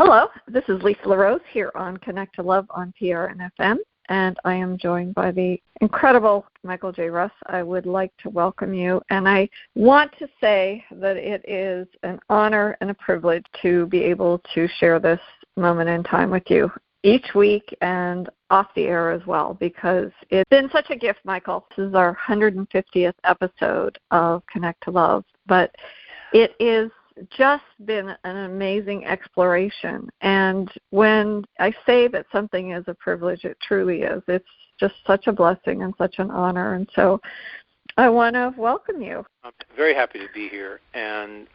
Hello, this is Lisa LaRose here on Connect to Love on PR and FM, and I am joined by the incredible Michael J. Russ. I would like to welcome you, and I want to say that it is an honor and a privilege to be able to share this moment in time with you each week and off the air as well, because it's been such a gift, Michael. This is our 150th episode of Connect to Love, but it is just been an amazing exploration. And when I say that something is a privilege, it truly is. It's just such a blessing and such an honor. And so I want to welcome you. I'm very happy to be here. And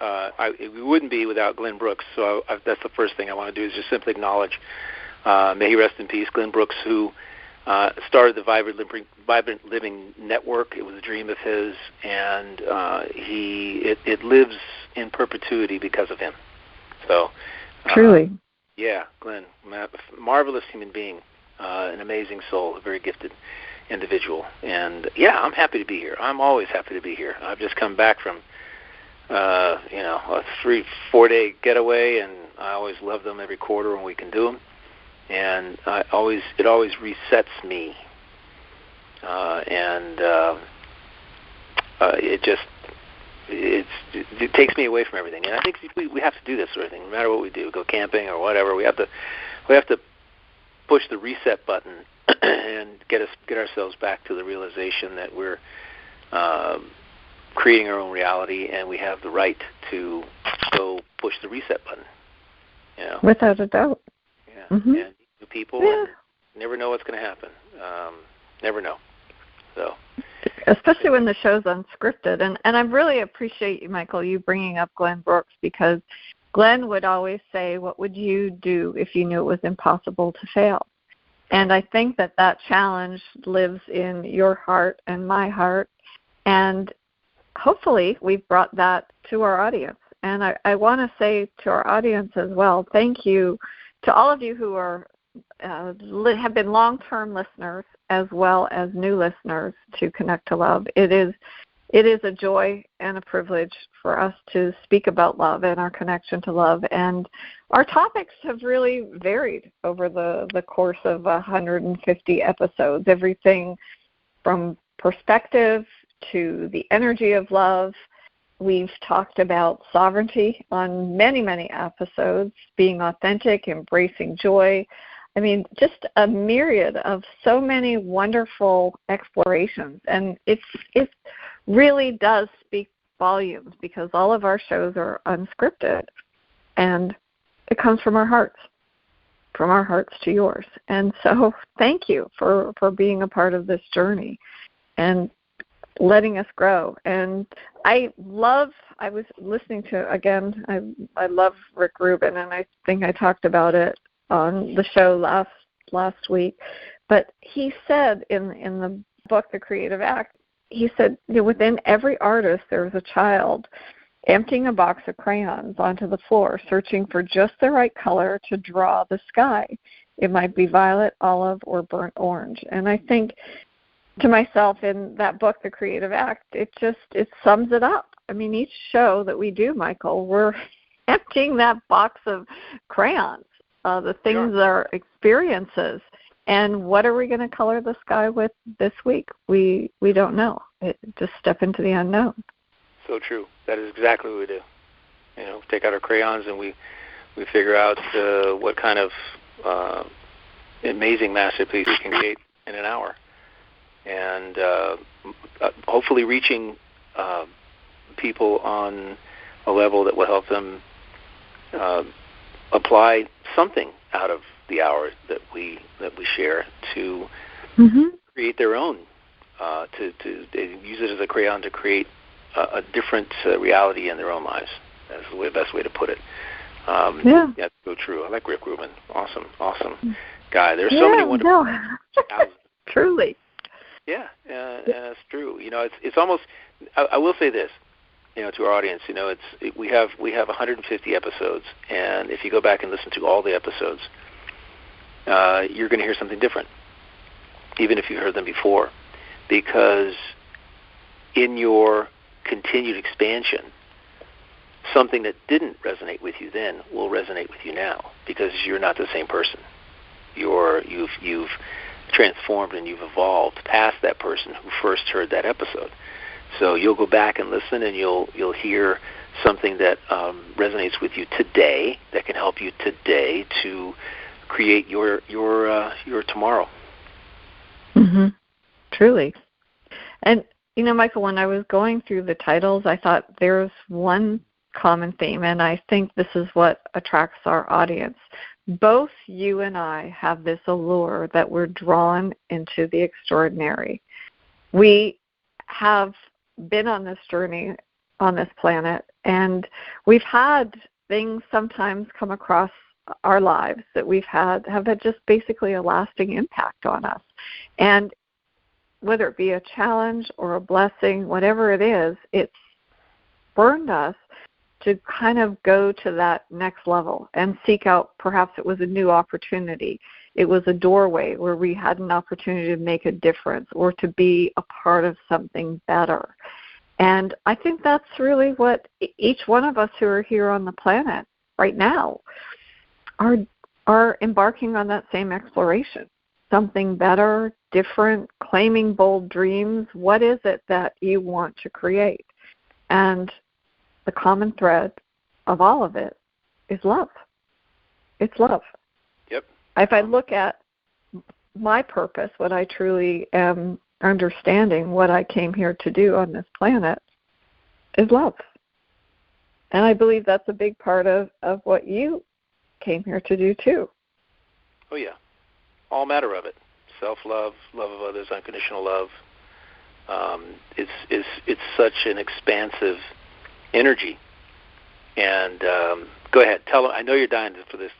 we wouldn't be without Glenn Brooks. So that's the first thing I want to do is just simply acknowledge, may he rest in peace, Glenn Brooks, who started the Vibrant Living Network. It was a dream of his, and it lives in perpetuity because of him. So, truly, yeah, Glenn, marvelous human being, an amazing soul, a very gifted individual, and yeah, I'm happy to be here. I'm always happy to be here. I've just come back from a 3-4 day getaway, and I always love them every quarter when we can do them. And it always resets me, it takes me away from everything. And I think we have to do this sort of thing, no matter what we do, go camping or whatever. We have to push the reset button and get ourselves back to the realization that we're creating our own reality, and we have the right to go push the reset button. You know? Without a doubt. Yeah, and new people, and never know what's going to happen. Never know. So, especially when the show's unscripted, and I really appreciate you, Michael, you bringing up Glenn Brooks, because Glenn would always say, "What would you do if you knew it was impossible to fail?" And I think that challenge lives in your heart and my heart, and hopefully we've brought that to our audience. And I want to say to our audience as well, thank you to all of you who are have been long-term listeners as well as new listeners to Connect to Love. It is a joy and a privilege for us to speak about love and our connection to love. And our topics have really varied over the course of 150 episodes, everything from perspective to the energy of love. We've talked about sovereignty on many, many episodes, being authentic, embracing joy. I mean, just a myriad of so many wonderful explorations. And it really does speak volumes, because all of our shows are unscripted. And it comes from our hearts to yours. And so thank you for being a part of this journey and letting us grow. And I was listening to, again, I love Rick Rubin, and I think I talked about it on the show last week, but he said in the book, The Creative Act, he said, within every artist there's a child emptying a box of crayons onto the floor, searching for just the right color to draw the sky. It might be violet, olive, or burnt orange. And I think to myself, in that book, The Creative Act, it sums it up. I mean, each show that we do, Michael, we're emptying that box of crayons. The things are experiences. And what are we going to color the sky with this week? We don't know. Just step into the unknown. So true. That is exactly what we do. Take out our crayons and we figure out what kind of amazing masterpiece we can create in an hour. And hopefully reaching people on a level that will help them apply something out of the hour that we share to create their own, to use it as a crayon to create a different reality in their own lives. That's the best way to put it. That's so true. I like Rick Rubin. Awesome guy. There's so many wonderful. Truly. Yeah, it's true. It's almost. I will say this, to our audience. We have 150 episodes, and if you go back and listen to all the episodes, you're going to hear something different, even if you heard them before, because in your continued expansion, something that didn't resonate with you then will resonate with you now, because you're not the same person. You've transformed and you've evolved past that person who first heard that episode. So you'll go back and listen, and you'll hear something that resonates with you today, that can help you today to create your tomorrow. Mm-hmm. Truly. And Michael, when I was going through the titles, I thought there's one common theme, and I think this is what attracts our audience. Both you and I have this allure that we're drawn into the extraordinary. We have been on this journey on this planet, and we've had things sometimes come across our lives that have had just basically a lasting impact on us. And whether it be a challenge or a blessing, whatever it is, it's spurned us to kind of go to that next level and seek out, perhaps it was a new opportunity. It was a doorway where we had an opportunity to make a difference or to be a part of something better. And I think that's really what each one of us who are here on the planet right now are embarking on, that same exploration. Something better, different, claiming bold dreams. What is it that you want to create? And the common thread of all of it is love. It's love. Yep. If I look at my purpose, what I truly am understanding, what I came here to do on this planet, is love. And I believe that's a big part of what you came here to do too. Oh yeah. All matter of it. Self-love, love of others, unconditional love. It's such an expansive energy. And go ahead, tell them. I know you're dying for this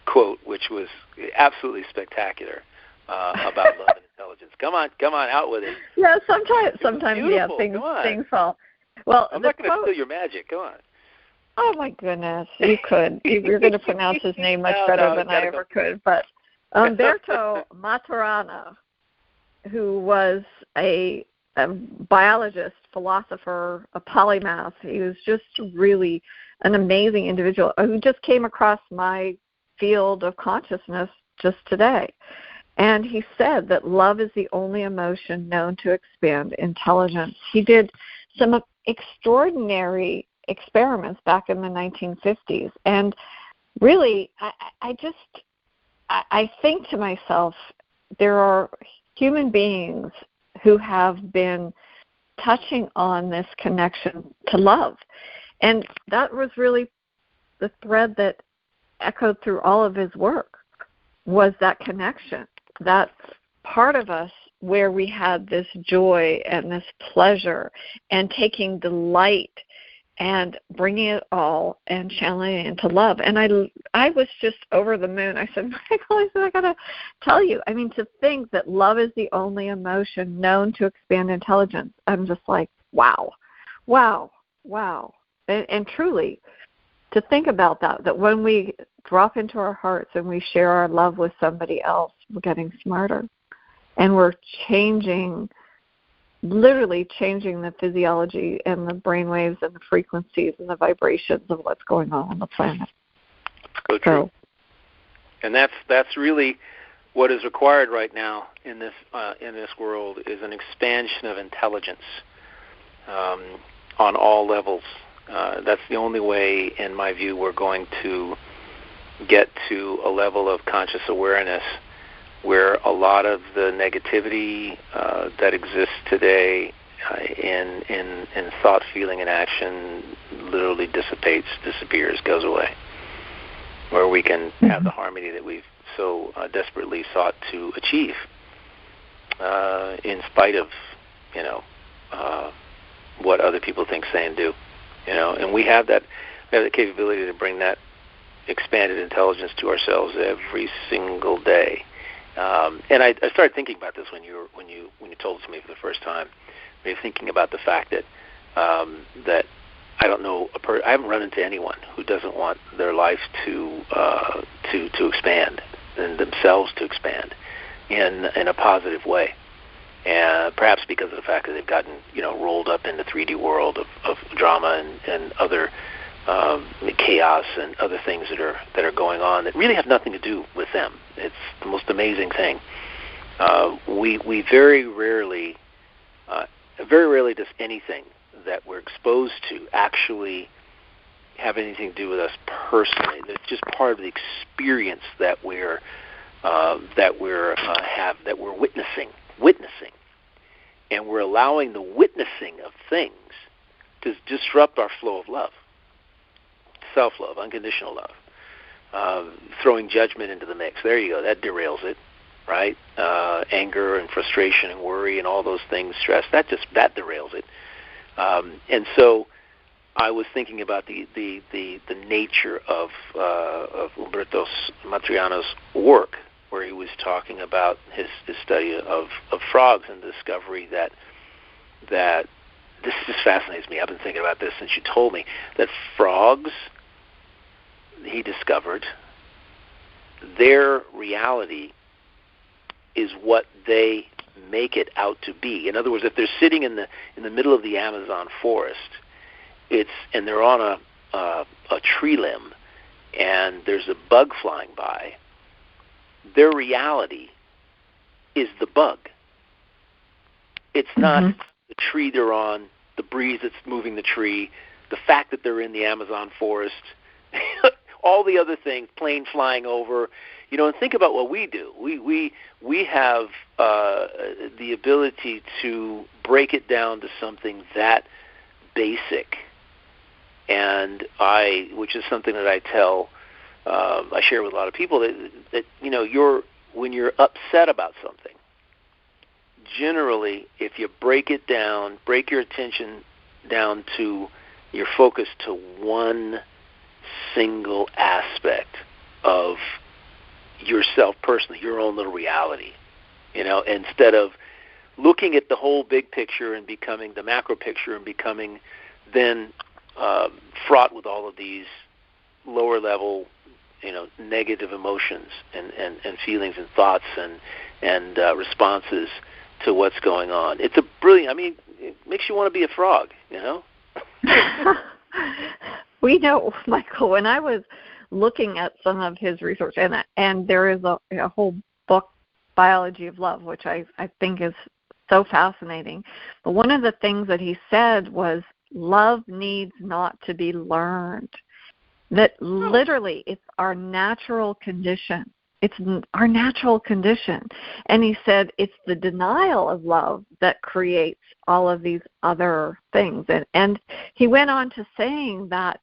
quote, which was absolutely spectacular, about love and intelligence. Come on, out with it. Yeah, sometimes yeah, things fall. Well, I'm not going to steal your magic. Come on. Oh my goodness, you could. You're going to pronounce his name much better than I ever could. But Umberto Maturana, who was a biologist, philosopher, a polymath. He was just really an amazing individual who just came across my field of consciousness just today. And he said that love is the only emotion known to expand intelligence. He did some extraordinary experiments back in the 1950s. And really, I think to myself, there are human beings who have been touching on this connection to love. And that was really the thread that echoed through all of his work, was that connection, that part of us where we had this joy and this pleasure and taking delight and bringing it all and channeling it into love. And I was just over the moon. I said, Michael, I got to tell you, to think that love is the only emotion known to expand intelligence, I'm just like, wow. And truly, to think about that when we drop into our hearts and we share our love with somebody else, we're getting smarter. And we're literally changing the physiology and the brain waves and the frequencies and the vibrations of what's going on the planet. So true. And that's really what is required right now in this world, is an expansion of intelligence on all levels. That's the only way, in my view, we're going to get to a level of conscious awareness where a lot of the negativity that exists today in thought, feeling, and action literally disappears, goes away. Where we can have the harmony that we've so desperately sought to achieve, in spite of what other people think, say, and do. And we have the capability to bring that expanded intelligence to ourselves every single day. And I started thinking about this when you told it to me for the first time. Maybe thinking about the fact that I don't know, I haven't run into anyone who doesn't want their life to expand and themselves to expand in a positive way. and perhaps because of the fact that they've gotten rolled up in the 3D world of drama and other chaos and other things that are going on that really have nothing to do with them. It's the most amazing thing. We very rarely does anything that we're exposed to actually have anything to do with us personally. It's just part of the experience that we're witnessing, and we're allowing the witnessing of things to disrupt our flow of love, self-love, unconditional love, throwing judgment into the mix. There you go. That derails it, right? Anger and frustration and worry and all those things, stress. That derails it. And so I was thinking about the nature of Umberto Matriano's work, where he was talking about his study of frogs and the discovery that this just fascinates me. I've been thinking about this since you told me that frogs, he discovered, their reality is what they make it out to be. In other words, if they're sitting in the middle of the Amazon forest, and they're on a tree limb, and there's a bug flying by, their reality is the bug. It's not the tree they're on, the breeze that's moving the tree, the fact that they're in the Amazon forest, all the other things, plane flying over. And think about what we do. We have the ability to break it down to something that basic, which is something that I share with a lot of people that when you're upset about something, generally, if you break it down, break your attention down to your focus to one single aspect of yourself personally, your own little reality, instead of looking at the whole big picture and becoming the macro picture and becoming then fraught with all of these lower level, negative emotions and feelings and thoughts and responses to what's going on. It's a brilliant, it makes you want to be a frog, We know, Michael, when I was looking at some of his research, and there is a whole book, Biology of Love, which I think is so fascinating. But one of the things that he said was love needs not to be learned. That literally it's our natural condition. It's our natural condition. And he said it's the denial of love that creates all of these other things. And he went on to saying that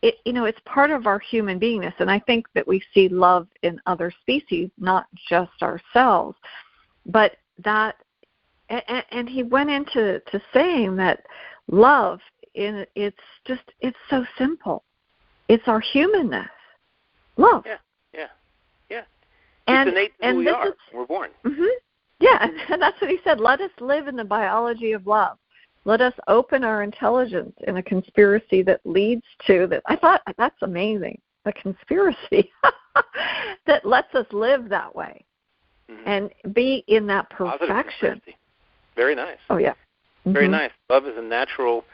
it's part of our human beingness. And I think that we see love in other species, not just ourselves. But that, and he went into saying that love, it's so simple. It's our humanness. Love. Yeah. And, it's innate to who we are. We're born. Mm-hmm. Yeah, and that's what he said. Let us live in the biology of love. Let us open our intelligence in a conspiracy that leads to that. I thought that's amazing. A conspiracy that lets us live that way and be in that perfection. Very nice. Oh, yeah. Mm-hmm. Very nice. Love is a natural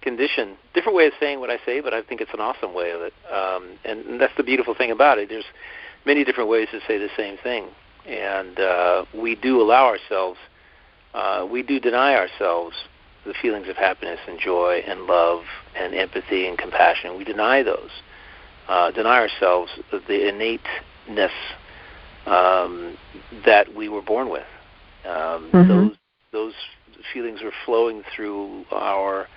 condition. Different way of saying what I say, but I think it's an awesome way of it. And that's the beautiful thing about it. There's many different ways to say the same thing. And we do deny ourselves the feelings of happiness and joy and love and empathy and compassion. We deny those. Deny ourselves the innateness that we were born with. Those feelings are flowing through our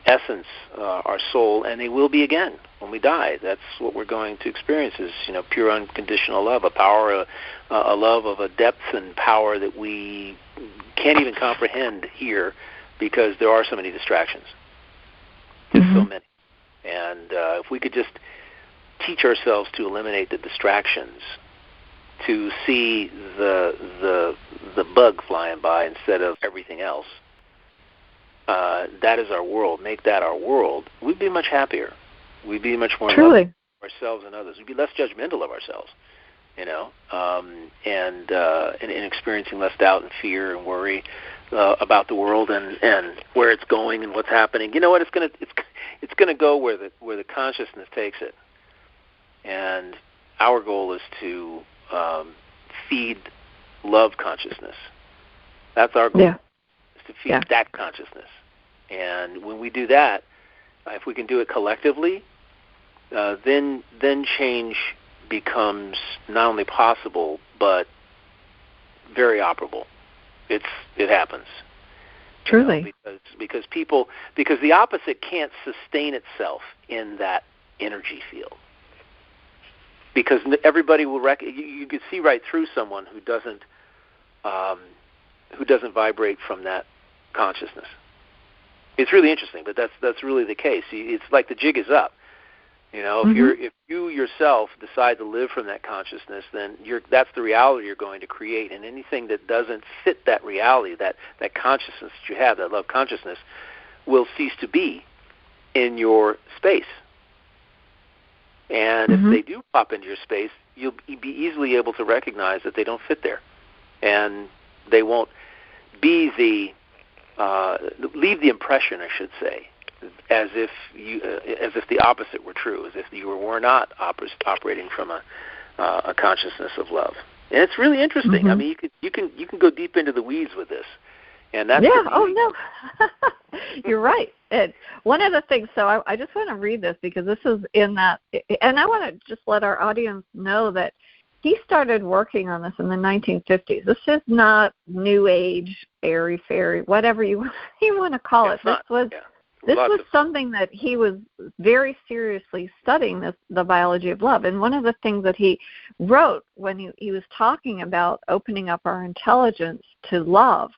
essence, our soul, and they will be again when we die. That's what we're going to experience is, pure unconditional love, a power, a love of a depth and power that we can't even comprehend here because there are so many distractions. Just so many. And if we could just teach ourselves to eliminate the distractions, to see the bug flying by instead of everything else, that is our world. Make that our world. We'd be much happier. We'd be much more loving of ourselves and others. We'd be less judgmental of ourselves. and experiencing less doubt and fear and worry about the world and where it's going and what's happening. You know what? It's gonna go where the consciousness takes it. And our goal is to feed love consciousness. That's our goal. Yeah. Is to feed that consciousness. And when we do that, if we can do it collectively, then change becomes not only possible but very operable. It happens. Truly. Because the opposite can't sustain itself in that energy field. Because everybody will you can see right through someone who doesn't vibrate from that consciousness. It's really interesting, but that's really the case. It's like the jig is up. If you yourself decide to live from that consciousness, then that's the reality you're going to create. And anything that doesn't fit that reality, that consciousness that you have, that love consciousness, will cease to be in your space. And if they do pop into your space, you'll be easily able to recognize that they don't fit there, and they won't be leave the impression, I should say, as if the opposite were true, as if you were not operating from a consciousness of love. And it's really interesting. I mean, you can go deep into the weeds with this, and that's no, you're right. And one of the things, so I just want to read this because this is in that, and I want to just let our audience know that he started working on this in the 1950s. This is not New Age, airy-fairy, whatever you want to call it. This was something that he was very seriously studying, the biology of love. And one of the things that he wrote when he was talking about opening up our intelligence to love,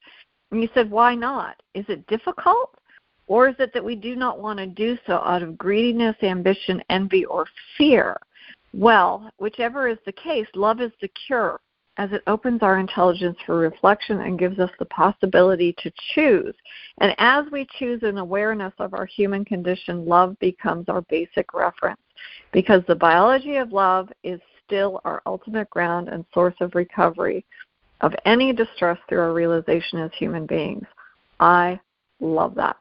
and he said, why not? Is it difficult? Or is it that we do not want to do so out of greediness, ambition, envy, or fear? Well, whichever is the case, love is the cure, as it opens our intelligence for reflection and gives us the possibility to choose. And as we choose an awareness of our human condition, love becomes our basic reference, because the biology of love is still our ultimate ground and source of recovery of any distress through our realization as human beings. I love that.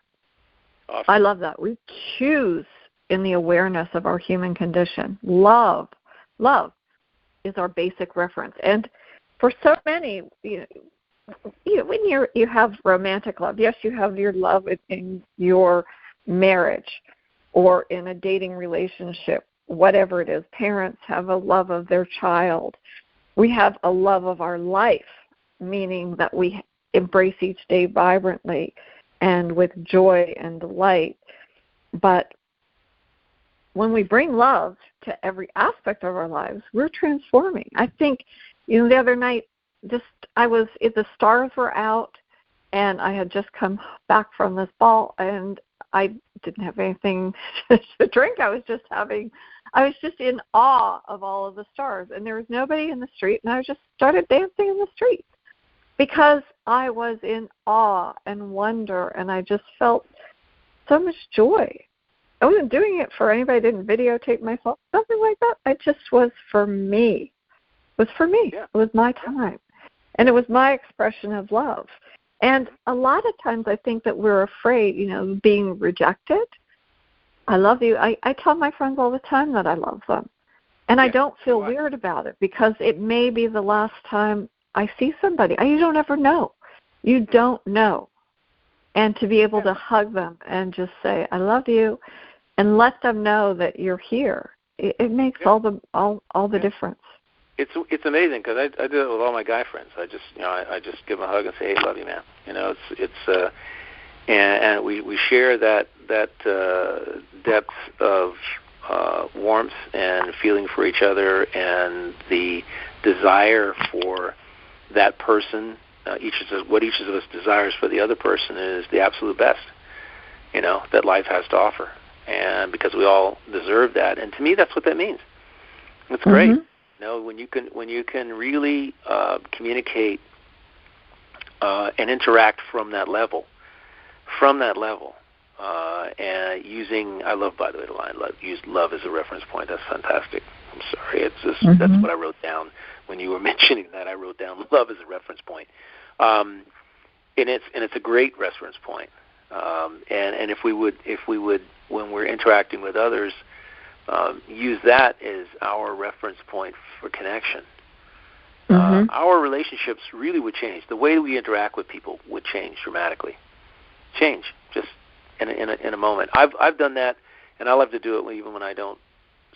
Awesome. I love that. We choose in the awareness of our human condition. Love is our basic reference. And for so many, when you have romantic love, yes, you have your love in your marriage or in a dating relationship, whatever it is. Parents have a love of their child. We have a love of our life, meaning that we embrace each day vibrantly and with joy and delight. But when we bring love to every aspect of our lives, we're transforming. I think, the other night, the stars were out, and I had just come back from this ball, and I didn't have anything to drink. I was just in awe of all of the stars, and there was nobody in the street, and I just started dancing in the street because I was in awe and wonder, and I just felt so much joy. I wasn't doing it for anybody. I didn't videotape myself, nothing like that. It just was for me. It was for me. Yeah. It was my time. And it was my expression of love. And a lot of times I think that we're afraid, of being rejected. I love you. I tell my friends all the time that I love them. And I don't feel weird about it because it may be the last time I see somebody. You don't ever know. You don't know. And to be able to hug them and just say, I love you, and let them know that you're here, it makes all the difference. It's amazing because I do it with all my guy friends. I just give them a hug and say, hey, love you, man. And we share that depth of warmth and feeling for each other, and the desire for that person. What each of us desires for the other person is the absolute best, that life has to offer, and because we all deserve that. And to me, that's what that means. It's great. When you can really communicate and interact from that level, and using, I love, by the way, the line, use love as a reference point. That's fantastic. I'm sorry. It's just, that's what I wrote down when you were mentioning that. I wrote down love as a reference point. And it's a great reference point. And if we would, when we're interacting with others, use that as our reference point for connection, our relationships really would change. The way we interact with people would change dramatically. Change just in a moment. I've done that, and I love to do it even when I don't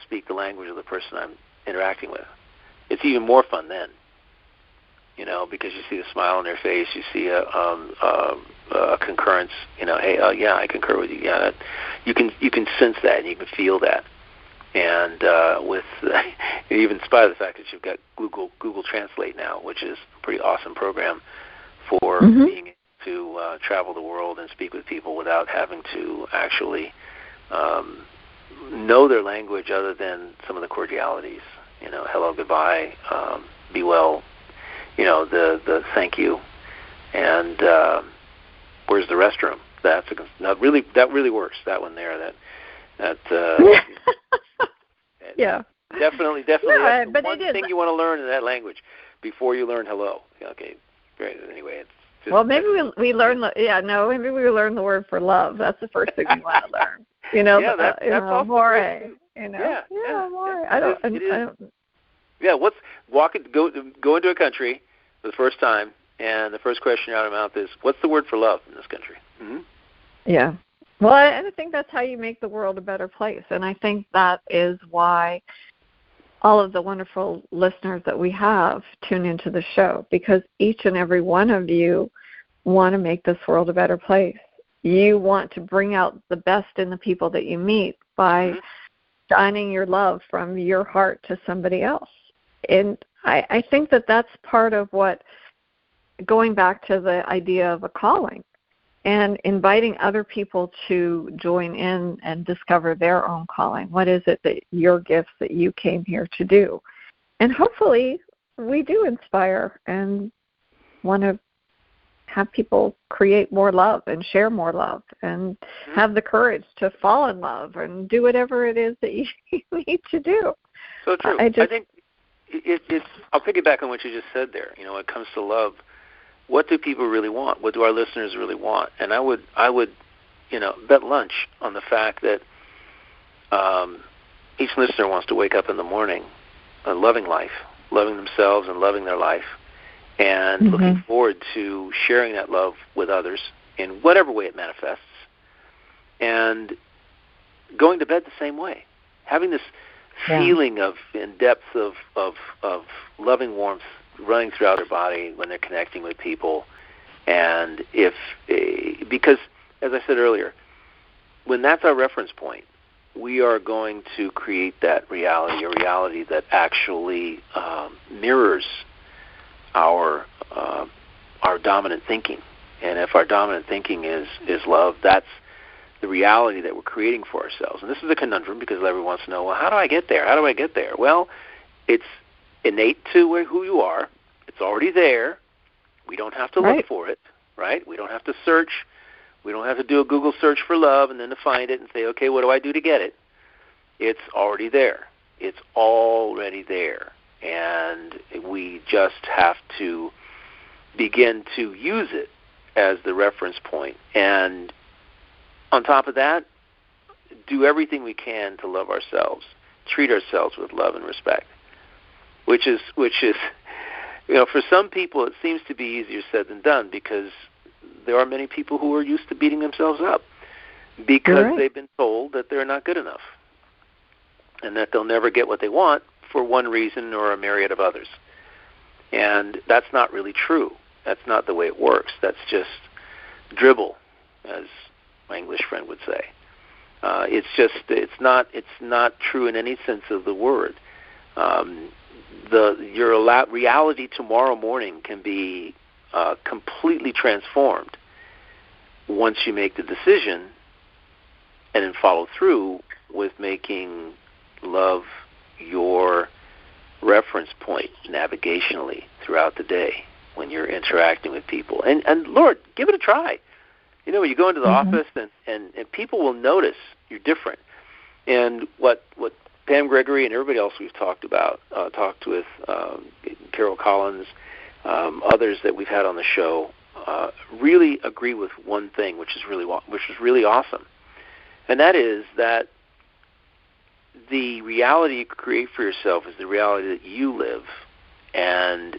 speak the language of the person I'm interacting with. It's even more fun then, because you see the smile on their face, you see a concurrence. Hey, yeah, I concur with you. Yeah, you can sense that, and you can feel that. And with even in spite of the fact that you've got Google Translate now, which is a pretty awesome program for being able to travel the world and speak with people without having to actually know their language other than some of the cordialities. Hello, goodbye, be well. The thank you, and where's the restroom? That really works. That one there. That. Yeah. Definitely. Yeah, that's but the one thing you want to learn in that language before you learn hello. Okay, great. Anyway, it's just, well, maybe we learn maybe we learn the word for love. That's the first thing we want to learn. That's also more. More. I don't. Yeah, go into a country for the first time, and the first question out of your mouth is, "What's the word for love in this country?" Mm-hmm. Yeah. Well, and I think that's how you make the world a better place. And I think that is why all of the wonderful listeners that we have tune into the show, because each and every one of you want to make this world a better place. You want to bring out the best in the people that you meet by shining your love from your heart to somebody else. And I think that that's part of what, going back to the idea of a calling, and inviting other people to join in and discover their own calling. What is it that your gifts that you came here to do? And hopefully we do inspire and want to have people create more love and share more love and have the courage to fall in love and do whatever it is that you need to do. So true. I think it's I'll piggyback on what you just said there. When it comes to love, what do people really want? What do our listeners really want? And I would bet lunch on the fact that each listener wants to wake up in the morning loving life, loving themselves and loving their life, and looking forward to sharing that love with others in whatever way it manifests, and going to bed the same way, having this feeling of in depth of loving warmth running throughout their body when they're connecting with people. And because, as I said earlier, when that's our reference point, we are going to create that reality, a reality that actually mirrors our dominant thinking. And if our dominant thinking is love, that's the reality that we're creating for ourselves. And this is a conundrum, because everyone wants to know, well, how do I get there? How do I get there? Well, it's innate to who you are. It's already there. We don't have to look for it, right? We don't have to search. We don't have to do a Google search for love and then to find it and say, okay, what do I do to get it? It's already there. It's already there. And we just have to begin to use it as the reference point. And on top of that, do everything we can to love ourselves, treat ourselves with love and respect. Which is, for some people it seems to be easier said than done, because there are many people who are used to beating themselves up because they've been told that they're not good enough and that they'll never get what they want for one reason or a myriad of others. And that's not really true. That's not the way it works. That's just dribble, as my English friend would say. It's not true in any sense of the word. Your reality tomorrow morning can be completely transformed once you make the decision and then follow through with making love your reference point navigationally throughout the day when you're interacting with people. And Lord, give it a try. You know, you go into the office and people will notice you're different. And what Pam Gregory and everybody else we've talked with, Carol Collins, others that we've had on the show, really agree with one thing, which is really awesome, and that is that the reality you create for yourself is the reality that you live, and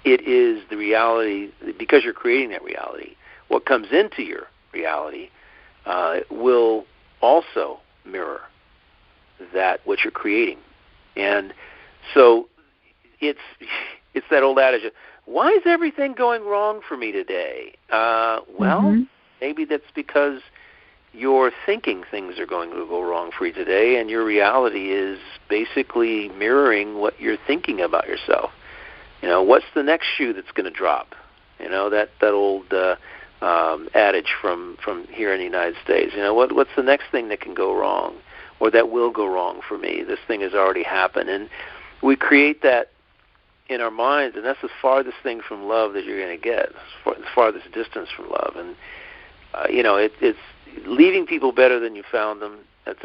it is the reality because you're creating that reality. What comes into your reality will also mirror that what you're creating, and so it's that old adage of, why is everything going wrong for me today? Maybe that's because you're thinking things are going to go wrong for you today, and your reality is basically mirroring what you're thinking about yourself. You know, what's the next shoe that's going to drop? You know, that old adage from here in the United States. You know, what's the next thing that can go wrong, or that will go wrong for me? This thing has already happened, and we create that in our minds, and that's the farthest thing from love that you're going to get, the farthest distance from love. And you know, it's leaving people better than you found them. That's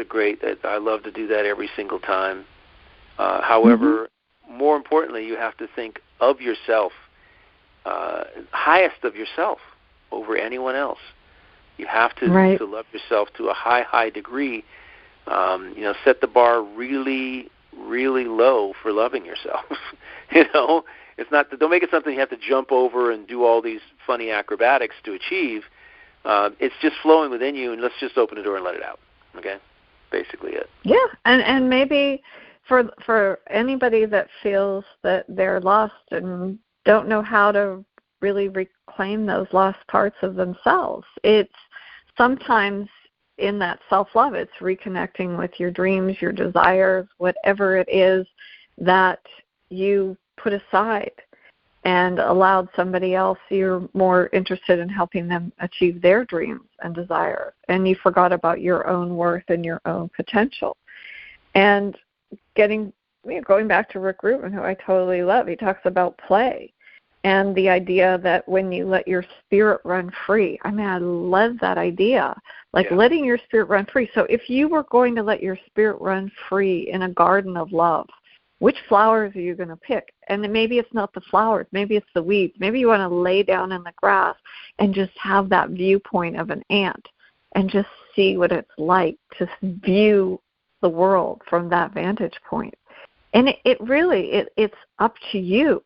I love to do that every single time. However, more importantly, you have to think of yourself, highest of yourself over anyone else. You have to love yourself to a high degree. You know, set the bar really, really low for loving yourself. You know, don't make it something you have to jump over and do all these funny acrobatics to achieve. It's just flowing within you, and let's just open the door and let it out. Okay, basically it. Yeah, and maybe for anybody that feels that they're lost and don't know how to really reclaim those lost parts of themselves, it's sometimes in that self-love, it's reconnecting with your dreams, your desires, whatever it is that you put aside and allowed somebody else, you're more interested in helping them achieve their dreams and desires, and you forgot about your own worth and your own potential. And going back to Rick Rubin, who I totally love, he talks about play and the idea that when you let your spirit run free, I mean, I love that idea, letting your spirit run free. So if you were going to let your spirit run free in a garden of love, which flowers are you going to pick? And maybe it's not the flowers. Maybe it's the weeds. Maybe you want to lay down in the grass and just have that viewpoint of an ant and just see what it's like to view the world from that vantage point. And it's up to you.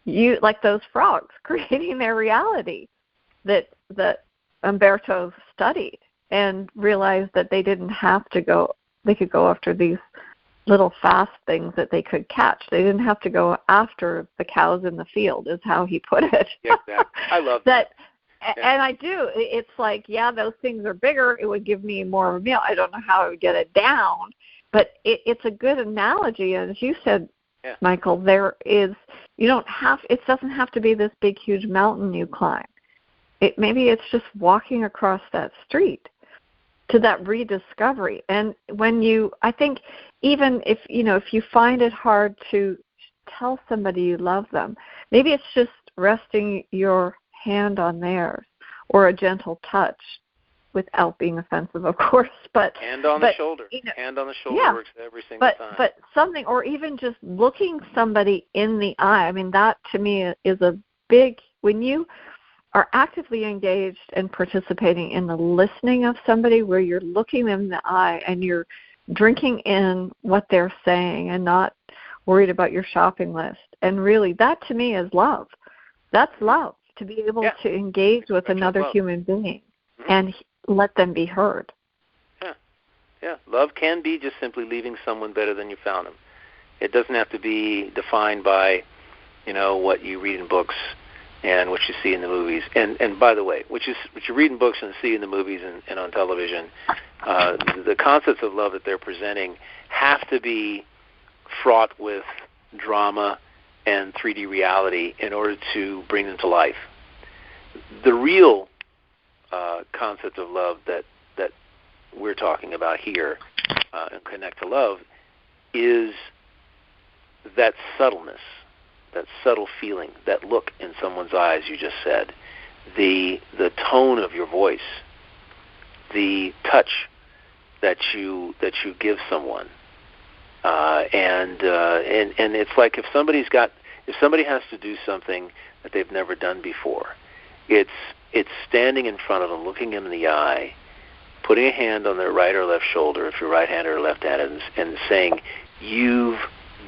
You, like those frogs, creating their reality that Umberto studied and realized that they didn't have to go. They could go after these little fast things that they could catch. They didn't have to go after the cows in the field, is how he put it. Yeah, exactly. I love that. Yeah. And I do. It's like, those things are bigger. It would give me more of a meal. I don't know how I would get it down, but it's a good analogy. And as you said, Michael, it doesn't have to be this big, huge mountain you climb. Maybe it's just walking across that street to that rediscovery. And I think even if you find it hard to tell somebody you love them, maybe it's just resting your hand on theirs or a gentle touch without being offensive, of course. Hand on the shoulder. Hand on the shoulder works every single time. But something, or even just looking somebody in the eye. I mean, that to me is a big, when you are actively engaged and participating in the listening of somebody, where you're looking them in the eye and you're drinking in what they're saying and not worried about your shopping list. And really, that to me is love. That's love, to be able to engage with another human being and let them be heard. Yeah. Love can be just simply leaving someone better than you found them. It doesn't have to be defined by, what you read in books and what you see in the movies. And by the way, what you read in books and see in the movies and on television, the concepts of love that they're presenting have to be fraught with drama and 3D reality in order to bring them to life. The real concept of love that we're talking about here and Connect to Love is that subtleness, that subtle feeling, that look in someone's eyes you just said, the tone of your voice, the touch that you give someone, and it's like if somebody has to do something that they've never done before, it's standing in front of them, looking them in the eye, putting a hand on their right or left shoulder, if you're right-handed or left-handed, and saying, "You've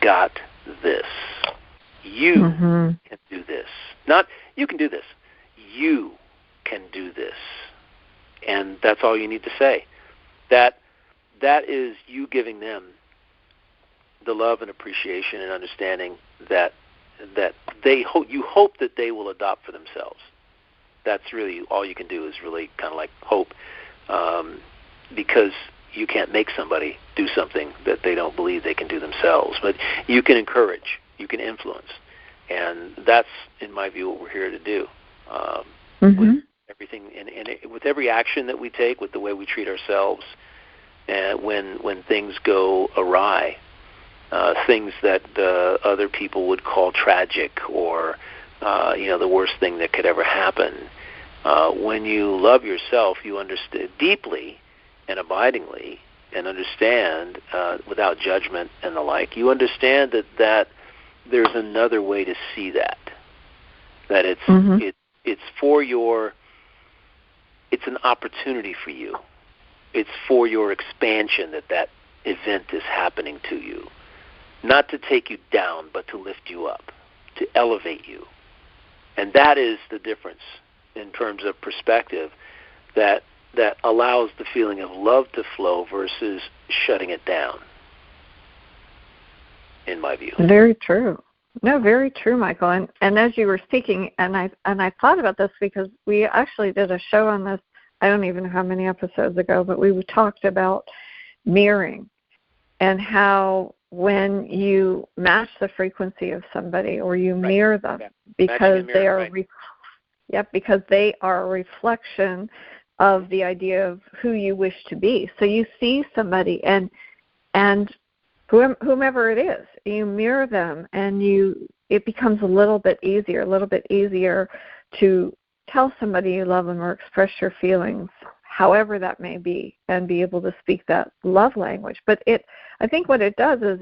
got this. You can do this." Not, "You can do this." You can do this. And that's all you need to say. That is you giving them the love and appreciation and understanding that you hope that they will adopt for themselves. That's really all you can do, is really kind of like hope, because you can't make somebody do something that they don't believe they can do themselves. But you can encourage, you can influence, and that's, in my view, what we're here to do. With everything, and with every action that we take, with the way we treat ourselves, and when things go awry, things that other people would call tragic, or the worst thing that could ever happen. When you love yourself, you understand deeply and abidingly, and understand without judgment and the like. You understand that there's another way to see that. That it's for your. It's an opportunity for you. It's for your expansion that event is happening to you. Not to take you down, but to lift you up, to elevate you. And that is the difference in terms of perspective that allows the feeling of love to flow versus shutting it down, in my view. Very true. No, very true, Michael. And as you were speaking, and I thought about this because we actually did a show on this, I don't even know how many episodes ago, but we talked about mirroring and how when you match the frequency of somebody, or you mirror them, because they are because they are a reflection of the idea of who you wish to be. So you see somebody and whomever it is, you mirror them, and it becomes a little bit easier to tell somebody you love them or express your feelings, however that may be, and be able to speak that love language. But I think what it does is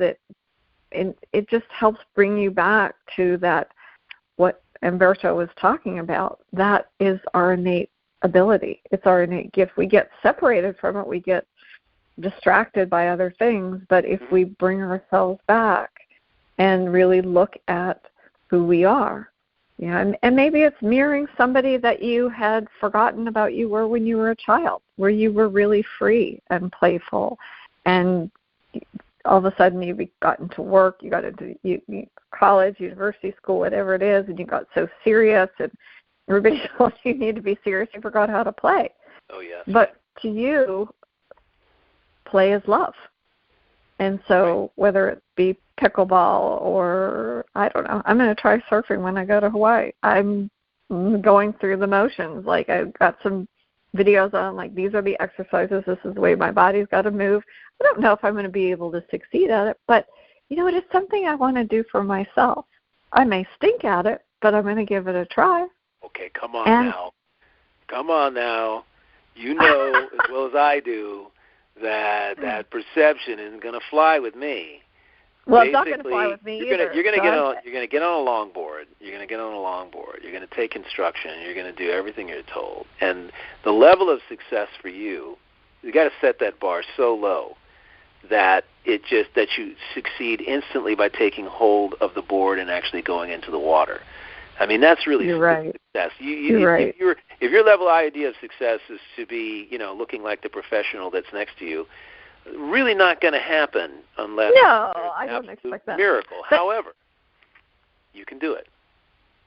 it just helps bring you back to that, what Umberto was talking about. That is our innate ability. It's our innate gift. We get separated from it. We get distracted by other things, but if we bring ourselves back and really look at who we are, and maybe it's mirroring somebody that you had forgotten about you were when you were a child, where you were really free and playful, and all of a sudden you got into work, you got into college, university, school, whatever it is, and you got so serious, and everybody told you need to be serious, you forgot how to play. Oh, yes. But to you, play is love. And so whether it be pickleball or, I don't know, I'm going to try surfing when I go to Hawaii. I'm going through the motions. Like, I've got some videos on, like, these are the exercises. This is the way my body's got to move. I don't know if I'm going to be able to succeed at it, but, it is something I want to do for myself. I may stink at it, but I'm going to give it a try. Okay, come on now. Come on now. You know as well as I do that perception isn't going to fly with me. Well, it's not going to fly with me either. You're going to get on a longboard. You're going to get on a longboard. You're going to take instruction. You're going to do everything you're told. And the level of success for you got to set that bar so low that that you succeed instantly by taking hold of the board and actually going into the water. I mean, that's really success. You're right. If your level idea of success is to be, looking like the professional that's next to you, really not going to happen unless I don't expect that. Miracle. But, however, you can do it.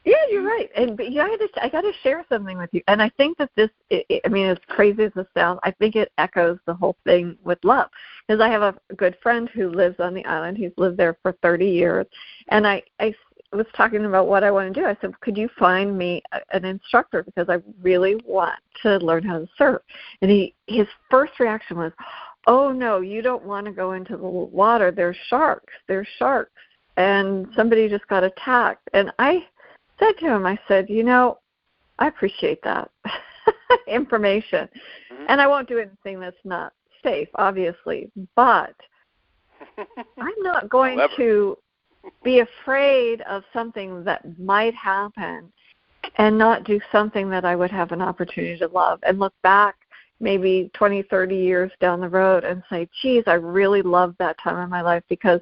Yeah, you're right. And I got to share something with you. And I think that this, as crazy as this sounds, I think it echoes the whole thing with love. Because I have a good friend who lives on the island. He's lived there for 30 years. And I was talking about what I want to do. I said, could you find me an instructor, because I really want to learn how to surf. And his first reaction was, oh, no, you don't want to go into the water. There's sharks. And somebody just got attacked. And I said to him, I said, I appreciate that information. Mm-hmm. And I won't do anything that's not safe, obviously, but I'm not going to be afraid of something that might happen and not do something that I would have an opportunity to love and look back maybe 20, 30 years down the road and say, geez, I really loved that time in my life because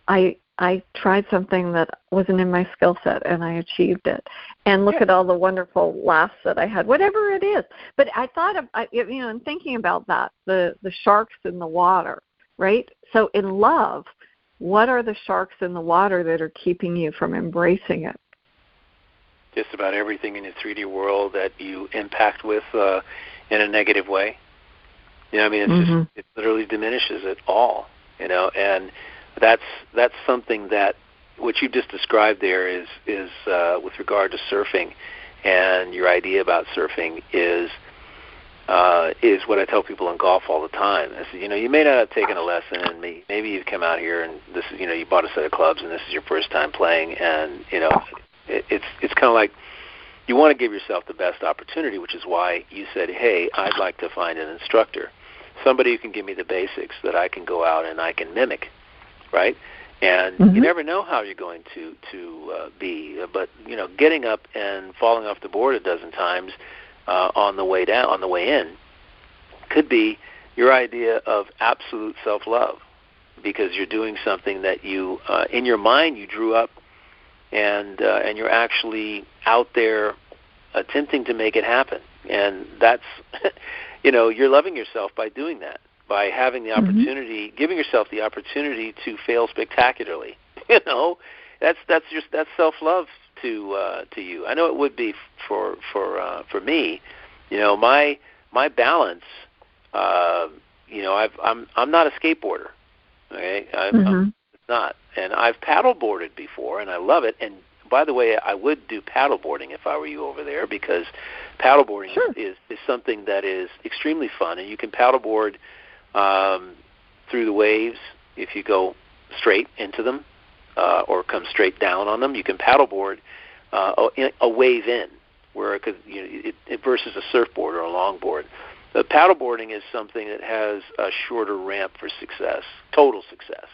I tried something that wasn't in my skill set and I achieved it. And look at all the wonderful laughs that I had, whatever it is. But I thought of, in thinking about that, the sharks in the water, right? So in love, what are the sharks in the water that are keeping you from embracing it? Just about everything in the 3D world that you impact with in a negative way. It's just, it literally diminishes it all, and that's something that what you just described there is with regard to surfing, and your idea about surfing is what I tell people in golf all the time. I say, you may not have taken a lesson, and maybe you've come out here and this is, you bought a set of clubs, and this is your first time playing, and it's kind of like you want to give yourself the best opportunity, which is why you said, hey, I'd like to find an instructor, somebody who can give me the basics that I can go out and I can mimic, right? And you never know how you're going to be, but getting up and falling off the board a dozen times on the way down, on the way in, could be your idea of absolute self-love, because you're doing something that you, in your mind, you drew up, and you're actually out there attempting to make it happen. And that's, you're loving yourself by doing that, by having the opportunity, giving yourself the opportunity to fail spectacularly. That's self-love to you. I know it would be for me. My balance. I'm not a skateboarder. Okay, I'm not, and I've paddleboarded before, and I love it. And by the way, I would do paddleboarding if I were you over there, because paddleboarding is something that is extremely fun, and you can paddleboard through the waves if you go straight into them or come straight down on them. You can paddleboard a wave in, where it versus a surfboard or a longboard. Paddleboarding is something that has a shorter ramp for success, total success.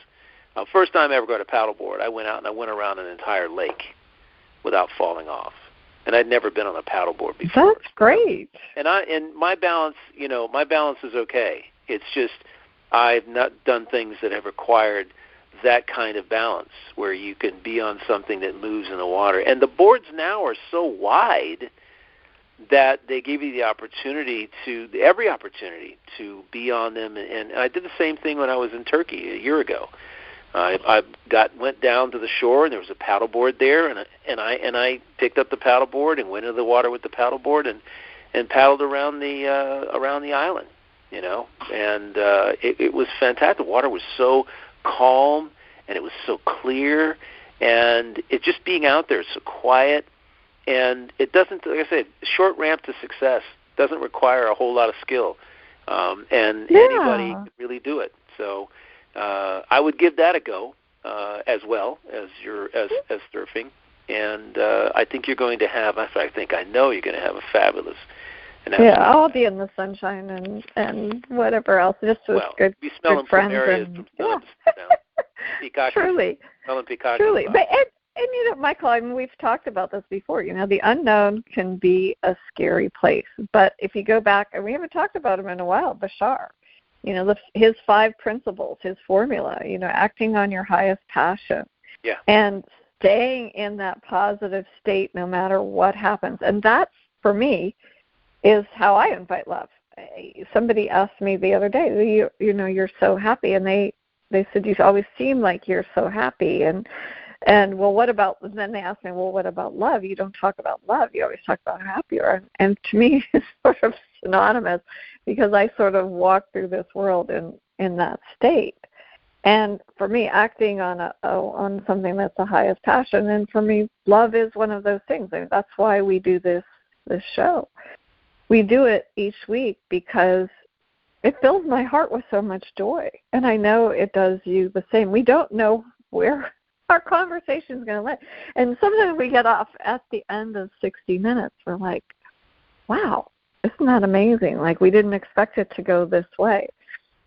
First time I ever got a paddleboard, I went out and I went around an entire lake without falling off, and I'd never been on a paddleboard before. That's great. And my balance, my balance is okay. It's just I've not done things that have required that kind of balance, where you can be on something that moves in the water. And the boards now are so wide that they give you every opportunity to be on them. And I did the same thing when I was in Turkey a year ago. I went down to the shore, and there was a paddleboard there, and I picked up the paddleboard and went into the water with the paddleboard and paddled around the island, and it was fantastic. The water was so calm, and it was so clear, and it just being out there, so quiet. And it doesn't, like I said, short ramp to success doesn't require a whole lot of skill, and anybody can really do it. So I would give that a go as well as as surfing, and I think you're going to have. I know you're going to have a fabulous. I'll be in the sunshine and whatever else, just with good friends and Truly. But and Michael, we've talked about this before. The unknown can be a scary place. But if you go back, and we haven't talked about him in a while, Bashar. His 5 principles, his formula. Acting on your highest passion. Yeah. And staying in that positive state no matter what happens. And that's, for me, is how I invite love. Somebody asked me the other day, you're so happy, and they said, you always seem like you're so happy, and well, what about, then they asked me, well, what about love? You don't talk about love. You always talk about how happy you are. And to me, it's sort of synonymous, because I sort of walk through this world in that state. And for me, acting on something that's the highest passion, and for me, love is one of those things. That's why we do this show. We do it each week because it fills my heart with so much joy, and I know it does you the same. We don't know where our conversation is going to land, and sometimes we get off at the end of 60 minutes. We're like, wow, isn't that amazing? Like, we didn't expect it to go this way.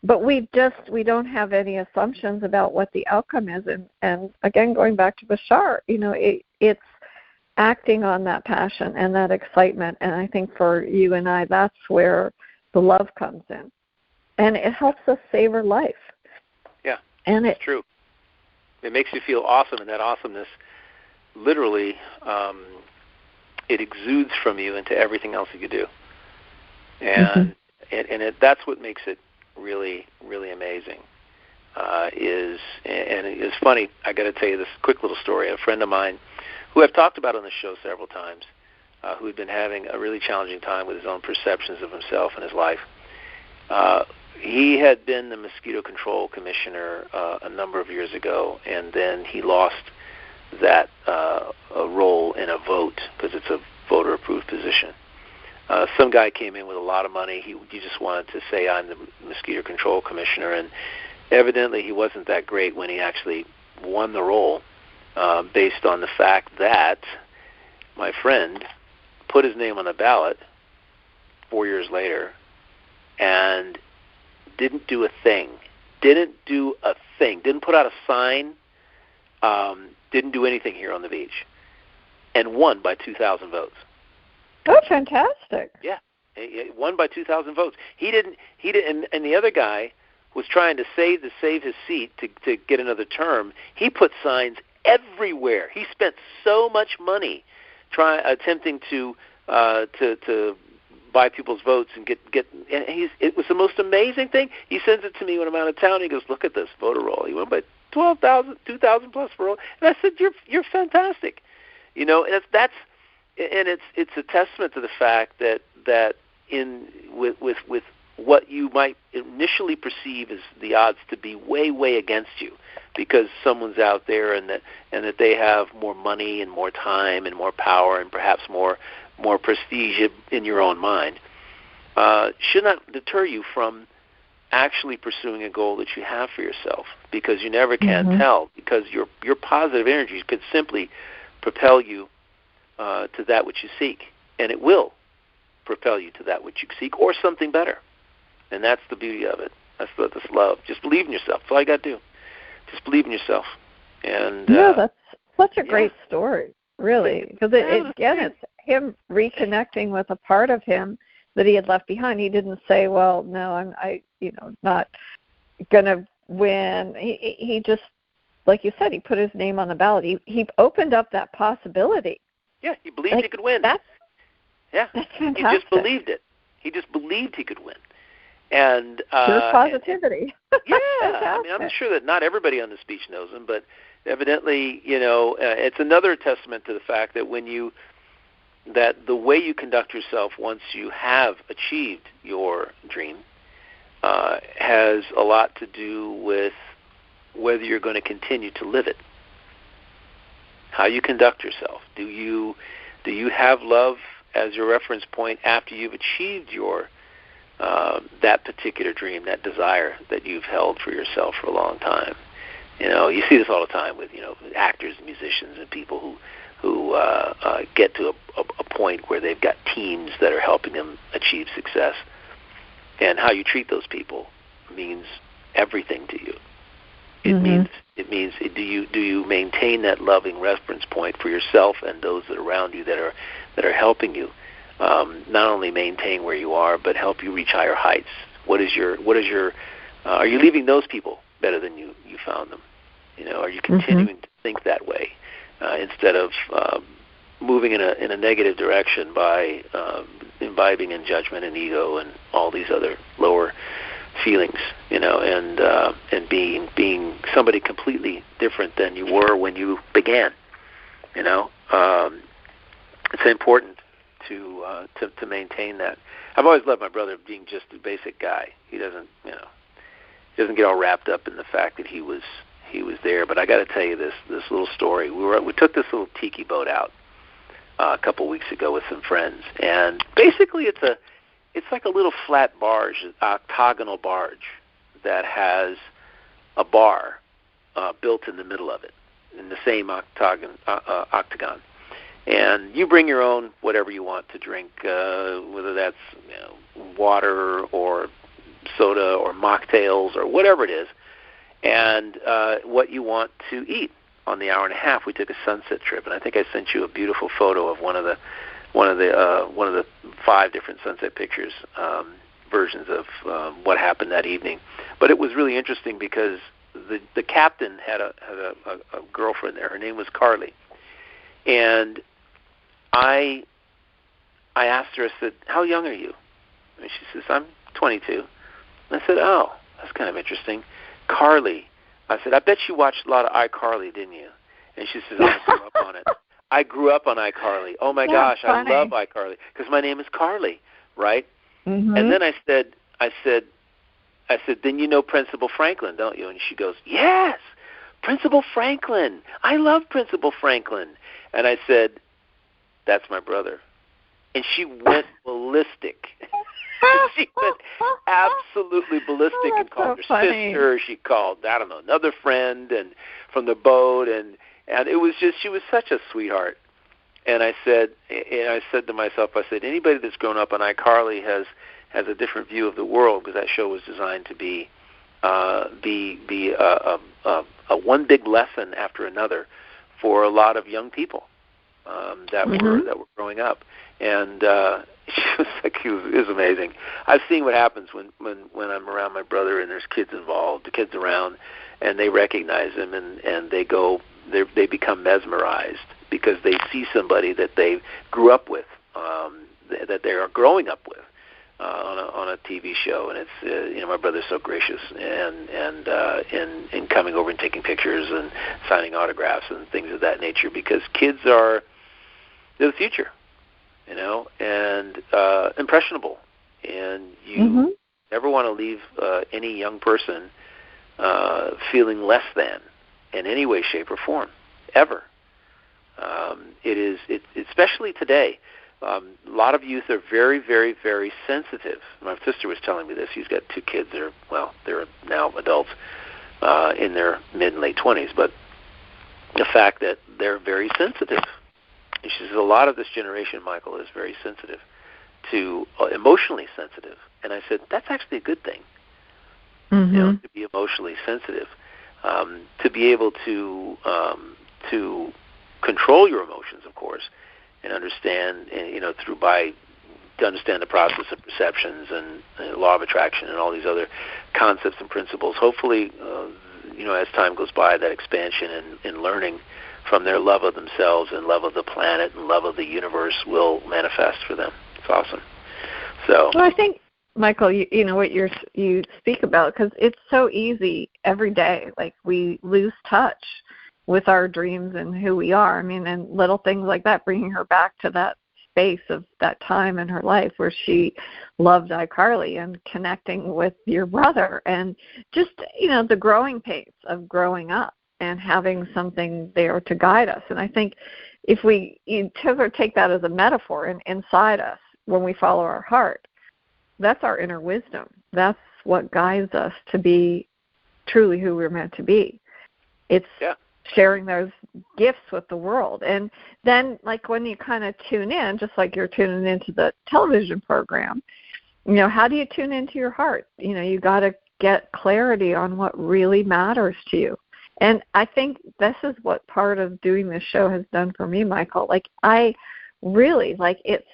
But we don't have any assumptions about what the outcome is. And again, going back to Bashar, it's acting on that passion and that excitement. And I think for you and I, that's where the love comes in. And it helps us savor life. Yeah, and it's true. It makes you feel awesome, and that awesomeness literally, it exudes from you into everything else that you do. And that's what makes it really, really amazing. And it's funny, I got to tell you this quick little story. A friend of mine, who I've talked about on the show several times, who had been having a really challenging time with his own perceptions of himself and his life. He had been the mosquito control commissioner a number of years ago, and then he lost that role in a vote because it's a voter-approved position. Some guy came in with a lot of money. He just wanted to say, I'm the mosquito control commissioner, and evidently he wasn't that great when he actually won the role, based on the fact that my friend put his name on the ballot 4 years later and didn't do a thing. Didn't put out a sign. Didn't do anything here on the beach, and won by 2,000 votes. Oh, fantastic! Yeah, he won by 2,000 votes. He didn't, and the other guy was trying to save his seat to get another term. He put signs everywhere. He spent so much money attempting to buy people's votes and get. And it was the most amazing thing. He sends it to me when I'm out of town. He goes, "Look at this voter roll. He went by 2,000 plus for roll." And I said, "You're fantastic," and that's. And it's a testament to the fact that with what you might initially perceive as the odds to be way against you, because someone's out there and that they have more money and more time and more power and perhaps more prestige in your own mind, should not deter you from actually pursuing a goal that you have for yourself, because you never can tell, because your positive energies could simply propel you to that which you seek, and it will propel you to that which you seek, or something better. And that's the beauty of it. That's love. Just believe in yourself. That's all you got to do. Just believe in yourself. And that's such a great story, really, because it's him reconnecting with a part of him that he had left behind. He didn't say, "Well, no, I'm not gonna win." He just, like you said, he put his name on the ballot. He opened up that possibility. Yeah, he believed he could win. That's fantastic. He just believed it. He just believed he could win. And pure positivity. Yeah, I mean, I'm sure that not everybody on this beach knows him, but evidently, it's another testament to the fact that that the way you conduct yourself once you have achieved your dream has a lot to do with whether you're going to continue to live it. How you conduct yourself. Do you have love as your reference point after you've achieved your that particular dream, that desire that you've held for yourself for a long time? You see this all the time with actors and musicians and people who get to a point where they've got teams that are helping them achieve success, and how you treat those people means everything to you. It means do you maintain that loving reference point for yourself and those that are around you that are helping you not only maintain where you are, but help you reach higher heights. What is your are you leaving those people better than you found them? Are you continuing to think that way instead of moving in a negative direction by imbibing in judgment and ego and all these other lower feelings, and being somebody completely different than you were when you began. It's important to maintain that. I've always loved my brother being just a basic guy. He doesn't get all wrapped up in the fact that he was there. But I got to tell you this little story. We took this little tiki boat out a couple weeks ago with some friends, and basically it's like a little flat barge, an octagonal barge that has a bar built in the middle of it, in the same octagon. And you bring your own whatever you want to drink, whether that's water or soda or mocktails or whatever it is, and what you want to eat. On the hour and a half, we took a sunset trip, and I think I sent you a beautiful photo of one of the 5 different sunset pictures, versions of what happened that evening. But it was really interesting because the captain had a girlfriend there. Her name was Carly, and I asked her. I said, "How young are you?" And she says, "I'm 22." And I said, "Oh, that's kind of interesting." Carly. I said, "I bet you watched a lot of iCarly, didn't you?" And she says, "I grew up on it." I grew up on iCarly. Oh my gosh, funny. I love iCarly because my name is Carly, right? Mm-hmm. And then I said, "Then you know Principal Franklin, don't you?" And she goes, "Yes, Principal Franklin. I love Principal Franklin." And I said, "That's my brother." And she went ballistic. She went absolutely ballistic and called her sister. She called, I don't know, another friend and from the boat, and it was just, she was such a sweetheart. And I said to myself, I said, anybody that's grown up on iCarly has a different view of the world, because that show was designed to be a one big lesson after another for a lot of young people that were growing up. And she was like, it was amazing. I've seen what happens when I'm around my brother and there's kids involved, the kids around, and they recognize him and they become mesmerized because they see somebody that they grew up with, that they are growing up with on a TV show. And it's my brother's so gracious and coming over and taking pictures and signing autographs and things of that nature, because kids they're the future. And impressionable. And you never want to leave any young person feeling less than in any way, shape, or form, ever. It's especially today. A lot of youth are very, very, very sensitive. My sister was telling me this. She's got 2 kids. They're now adults in their mid and late 20s. But the fact that they're very sensitive. And she says a lot of this generation, Michael, is very sensitive, emotionally sensitive. And I said, that's actually a good thing, to be emotionally sensitive, to be able to control your emotions, of course, and understand, to understand the process of perceptions and law of attraction and all these other concepts and principles. Hopefully, as time goes by, that expansion and learning from their love of themselves and love of the planet and love of the universe will manifest for them. It's awesome. So, well, I think, Michael, you know what you speak about, because it's so easy every day. Like, we lose touch with our dreams and who we are. I mean, and little things like that, bringing her back to that space of that time in her life where she loved iCarly and connecting with your brother, and just, the growing pains of growing up and having something there to guide us. And I think if we take that as a metaphor and inside us, when we follow our heart, that's our inner wisdom. That's what guides us to be truly who we're meant to be. It's sharing those gifts with the world. And then, like, when you kind of tune in, just like you're tuning into the television program, how do you tune into your heart? You got to get clarity on what really matters to you. And I think this is what part of doing this show has done for me, Michael. Like, I really, it's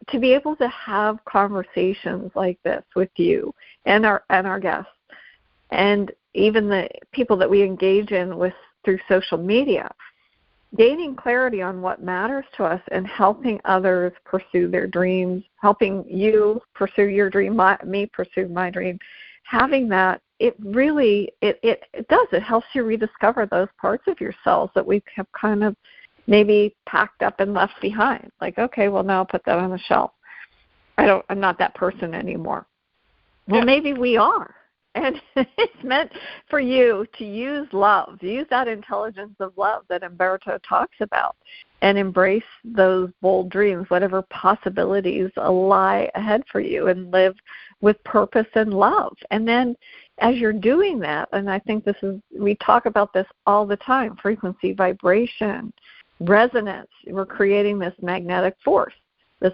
to be able to have conversations like this with you and our guests, and even the people that we engage in with through social media, gaining clarity on what matters to us and helping others pursue their dreams, helping you pursue your dream, me pursue my dream. Having that, it really, it does. It helps you rediscover those parts of yourselves that we have kind of maybe packed up and left behind. Like, okay, well, now I'll put that on the shelf. I'm not that person anymore. Well, maybe we are. And it's meant for you to use love, use that intelligence of love that Umberto talks about, and embrace those bold dreams, whatever possibilities lie ahead for you, and live with purpose and love. And then as you're doing that, and I think we talk about this all the time, frequency, vibration, resonance. We're creating this magnetic force, this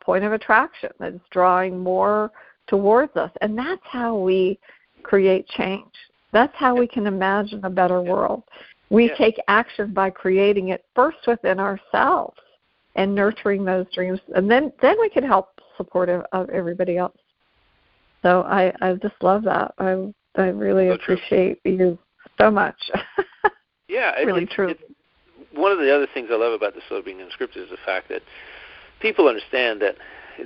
point of attraction that's drawing more towards us. And that's how we create change. That's how we can imagine a better world. We take action by creating it first within ourselves and nurturing those dreams, and then we can help support everybody else. So I just love that. I really appreciate you so much. Yeah, really true. One of the other things I love about the Slow Being Unscripted is the fact that people understand that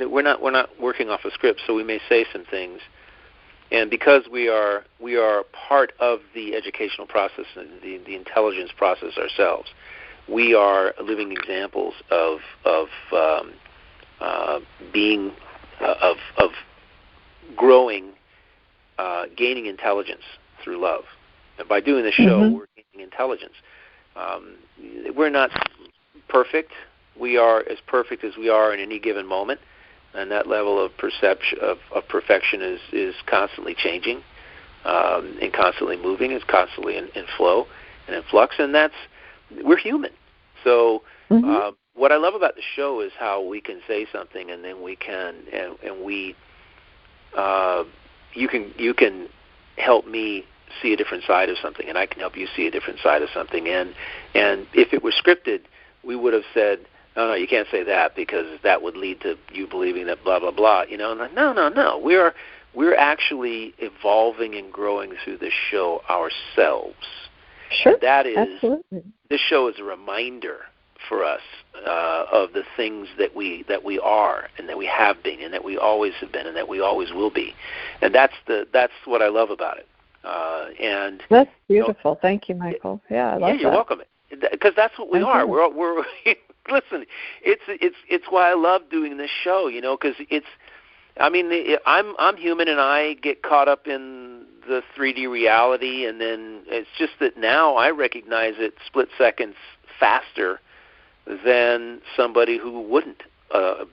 we're not working off a script, so we may say some things, and because we are part of the educational process and the intelligence process ourselves, we are living examples of being of growing, gaining intelligence through love. And by doing this show, we're gaining intelligence. We're not perfect. We are as perfect as we are in any given moment, and that level of perception of perfection is constantly changing and constantly moving. It's constantly in flow and in flux, and we're human. So what I love about the show is how we can say something, and then we can you can help me see a different side of something, and I can help you see a different side of something. And if it were scripted, we would have said, no, you can't say that because that would lead to you believing that blah blah blah. No. We're actually evolving and growing through this show ourselves. Sure. And that is absolutely. This show is a reminder for us of the things that we are and that we have been and that we always have been and that we always will be. And that's what I love about it. And that's beautiful. Thank you, Michael. Yeah, I love that. You're welcome. Because that's what we are. We're listen. It's why I love doing this show. Because I'm human and I get caught up in the 3D reality, and then it's just that now I recognize it split seconds faster than somebody who wouldn't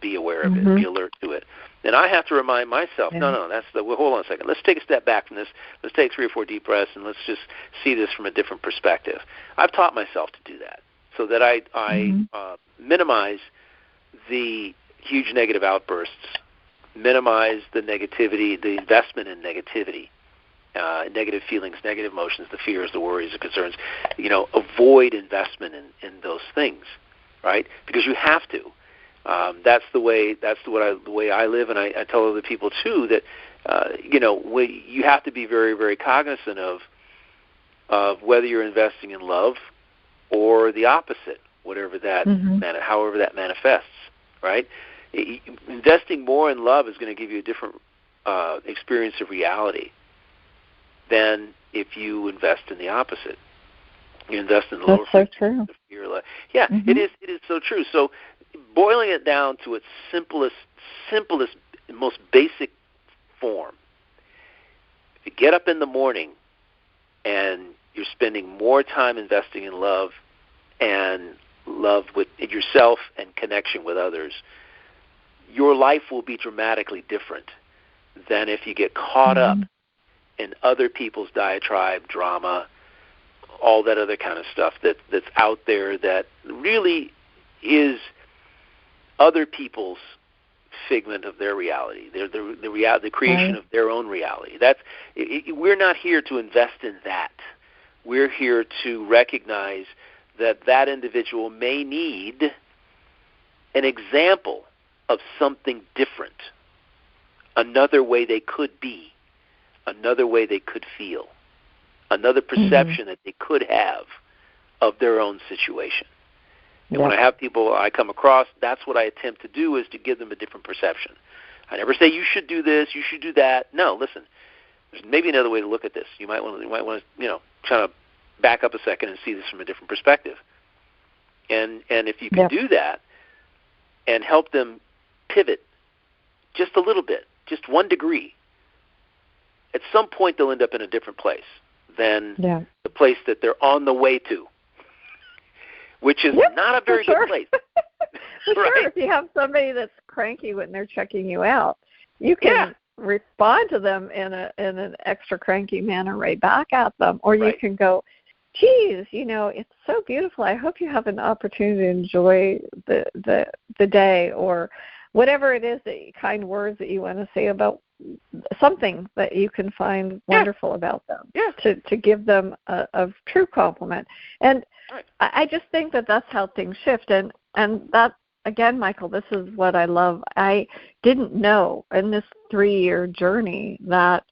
be aware of it, be alert to it. And I have to remind myself, no, hold on a second. Let's take a step back from this. Let's take 3 or 4 deep breaths, and let's just see this from a different perspective. I've taught myself to do that so that I minimize the huge negative outbursts, minimize the negativity, the investment in negativity, negative feelings, negative emotions, the fears, the worries, the concerns. Avoid investment in those things, right? Because you have to. That's the way I live, and I tell other people too that you have to be very, very cognizant of whether you're investing in love or the opposite, whatever that however that manifests, right? Investing more in love is going to give you a different experience of reality than if you invest in the opposite. You invest in the lower frequency. Yeah, it is so true. So boiling it down to its simplest, most basic form, if you get up in the morning and you're spending more time investing in love and love with yourself and connection with others, your life will be dramatically different than if you get caught up in other people's diatribe, drama, all that other kind of stuff that's out there that really is other people's figment of their reality, the creation of their own reality. We're not here to invest in that. We're here to recognize that individual may need an example of something different, another way they could be, another way they could feel, another perception that they could have of their own situation. And when I have people I come across, that's what I attempt to do, is to give them a different perception. I never say you should do this, you should do that. No, listen, there's maybe another way to look at this. You might want to try to back up a second and see this from a different perspective. And if you can do that and help them pivot just a little bit, just 1 degree, at some point they'll end up in a different place than the place that they're on the way to, which is not a very good place. Right? If you have somebody that's cranky when they're checking you out, you can respond to them in an extra cranky manner right back at them, or you can go, geez, it's so beautiful. I hope you have an opportunity to enjoy the day, or whatever it is, kind words that you want to say about something that you can find wonderful about them, to give them a true compliment. And I just think that that's how things shift. And that, again, Michael, this is what I love. I didn't know in this 3-year journey that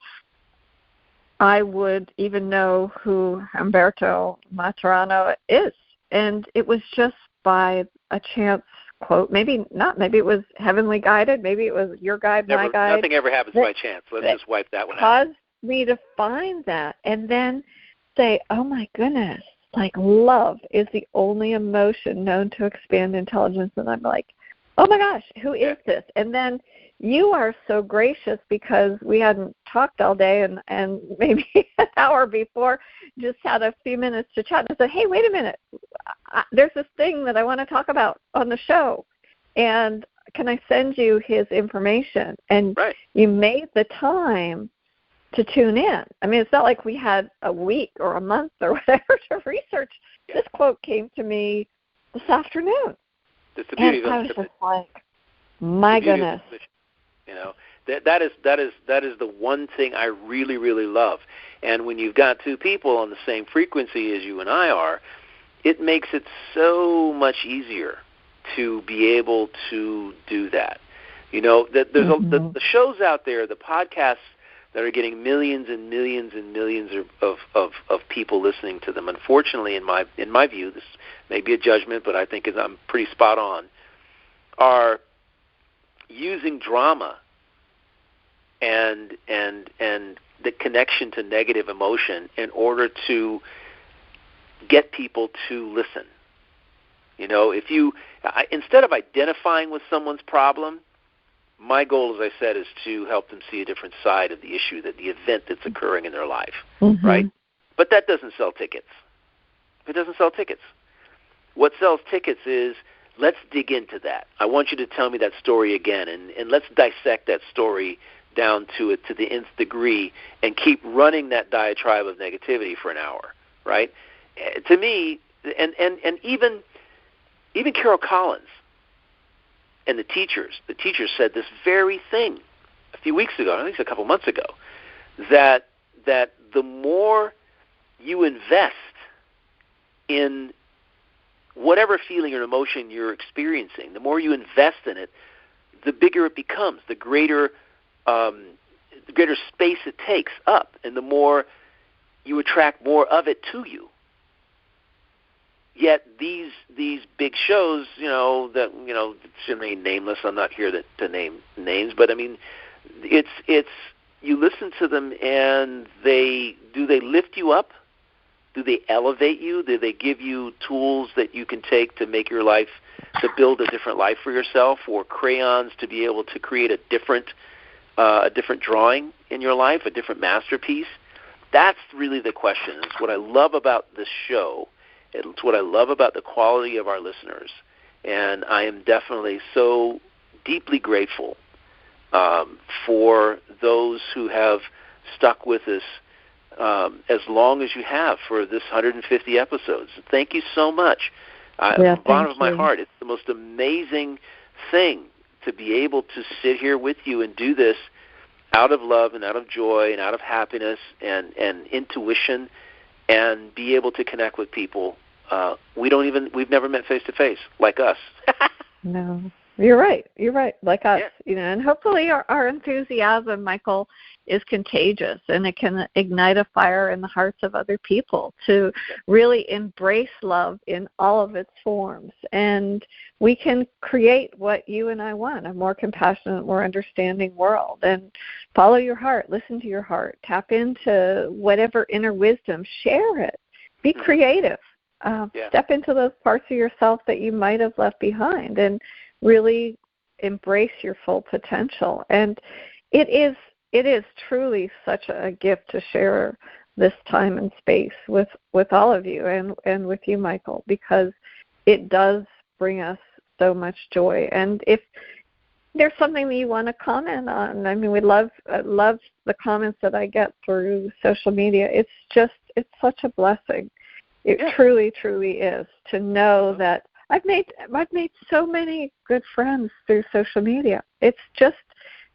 I would even know who Humberto Maturana is. And it was just by a chance quote. Maybe not. Maybe it was heavenly guided. Maybe it was your guide, my guide. Nothing ever happens by chance. Let's just wipe that one out. Caused me to find that and then say, oh, my goodness, like love is the only emotion known to expand intelligence. And I'm like, oh, my gosh, who is this? And then you are so gracious, because we hadn't talked all day and maybe an hour before, just had a few minutes to chat. And I said, hey, wait a minute. There's this thing that I want to talk about on the show, and can I send you his information? And you made the time to tune in. I mean, it's not like we had a week or a month or whatever to research. This quote came to me this afternoon. It's the beauty and I was just like, my goodness. That is the one thing I really, really love. And when you've got two people on the same frequency as you and I are, it makes it so much easier to be able to do that. There's the shows out there, the podcasts that are getting millions and millions and millions of people listening to them. Unfortunately, in my view, this may be a judgment, but I think I'm pretty spot on, are using drama and the connection to negative emotion in order to get people to listen. If you instead of identifying with someone's problem, my goal, as I said, is to help them see a different side of the issue, that the event that's occurring in their life, right? But that doesn't sell tickets. It doesn't sell tickets. What sells tickets is, let's dig into that. I want you to tell me that story again, and let's dissect that story down to the nth degree and keep running that diatribe of negativity for an hour, right? To me, and even Carol Collins and the teachers said this very thing a few weeks ago, I think it's a couple months ago, that the more you invest in whatever feeling or emotion you're experiencing, the more you invest in it, the bigger it becomes, the greater space it takes up, and the more you attract more of it to you. Yet these big shows, that should remain nameless. I'm not here to name names, but I mean, it's you listen to them, and they lift you up? Do they elevate you? Do they give you tools that you can take to make your life, to build a different life for yourself, or crayons to be able to create a different drawing in your life, a different masterpiece? That's really the question. It's what I love about this show. It's what I love about the quality of our listeners. And I am definitely so deeply grateful for those who have stuck with us as long as you have for this 150 episodes. Thank you so much. From the bottom of my heart, it's the most amazing thing to be able to sit here with you and do this out of love and out of joy and out of happiness and intuition, and be able to connect with people. We've never met face to face like us. No, you're right. Like us, and hopefully our enthusiasm, Michael, is contagious, and it can ignite a fire in the hearts of other people to really embrace love in all of its forms. And we can create what you and I want, a more compassionate, more understanding world. And follow your heart, listen to your heart, tap into whatever inner wisdom, share it, be creative, step into those parts of yourself that you might have left behind, and really embrace your full potential. And it is truly such a gift to share this time and space with all of you and with you, Michael, because it does bring us so much joy. And if there's something that you want to comment on, I mean, we love the comments that I get through social media. It's such a blessing It truly, truly is, to know that I've made so many good friends through social media. It's just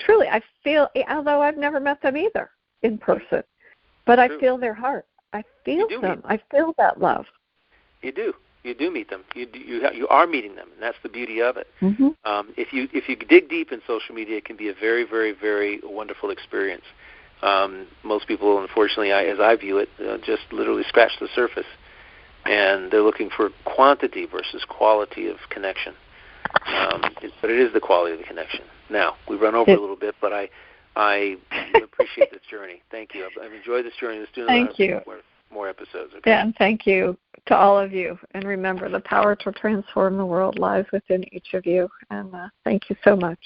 truly, I feel, although I've never met them either in person, but I feel their heart. I feel them. I feel that love. You do. You do meet them. You are meeting them, and that's the beauty of it. Mm-hmm. If you dig deep in social media, it can be a very, very, very wonderful experience. Most people, unfortunately, as I view it, just literally scratch the surface, and they're looking for quantity versus quality of connection. But it is the quality of the connection. Now, we've run over a little bit, but I appreciate this journey. Thank you. I've enjoyed this journey. Let's do more episodes. Okay? Yeah, and thank you to all of you. And remember, the power to transform the world lies within each of you. And thank you so much.